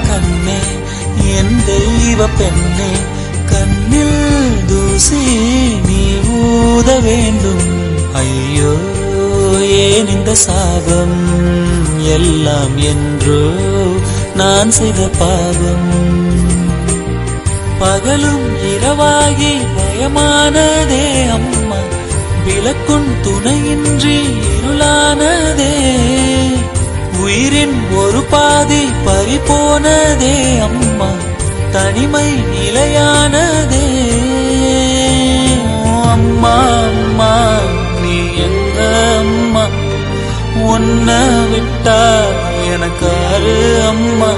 கண்ணே என் தெய்வ பெண்ணே, கண்ணில் தூசி நீ ஊத வேண்டும். ஐயோ ஏன் இந்த சாபம், எல்லாம் என்றோ நான் செய்த பாவம். பகலும் இரவாகி பயமானதே அம்மா, விளக்குன் துணையின்றி இருளானதே. உயிரின் ஒரு பாதி பறிபோனதே அம்மா, தனிமை நிலையானதே. அம்மா அம்மா நீ எங்க அம்மா, உன்னை விட்டா எனக்கு அரு அம்மா.